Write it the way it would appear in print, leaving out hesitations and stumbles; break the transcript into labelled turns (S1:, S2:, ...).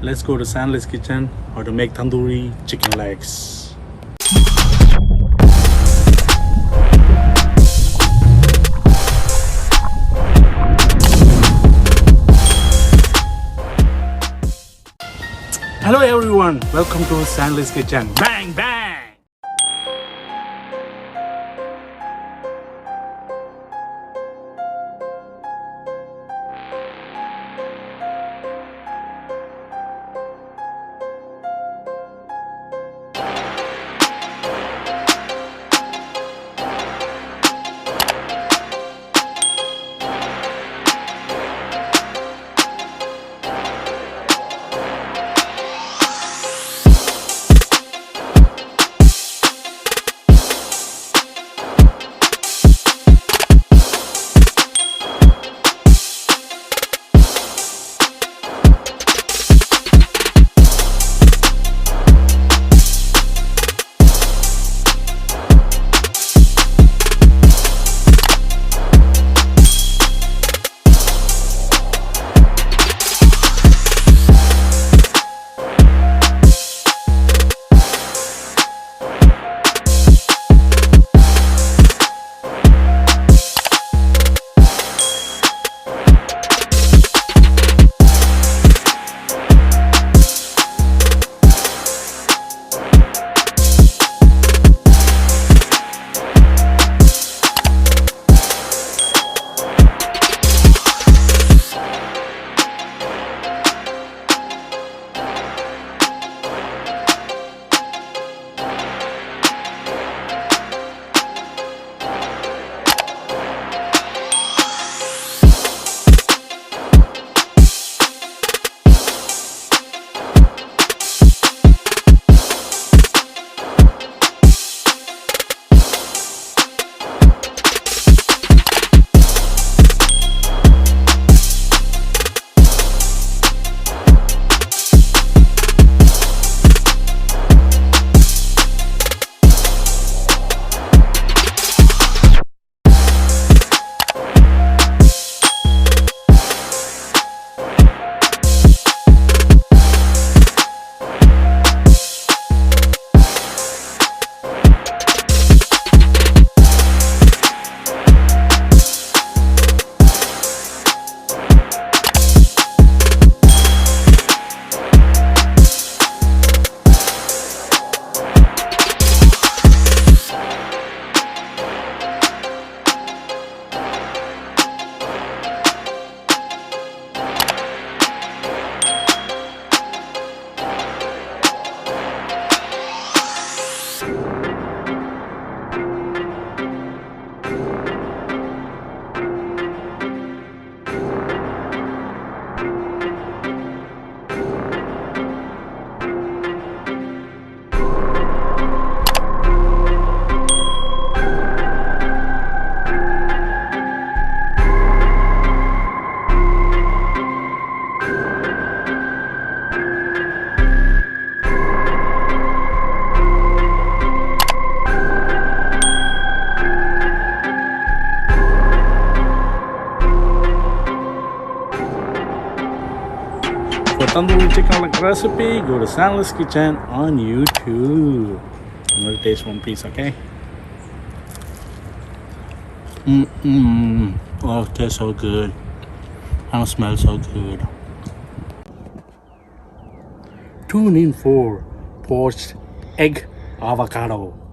S1: let's go to Sandler's kitchen how to make tandoori chicken legs. Hello everyone, welcome to Sandler's kitchen. Bang bang. For tandoori chicken leg recipe, go to Sandler's Kitchen on YouTube. I'm gonna taste one piece, okay? Oh, it tastes so good. And it smells so good. Tune in for poached egg avocado.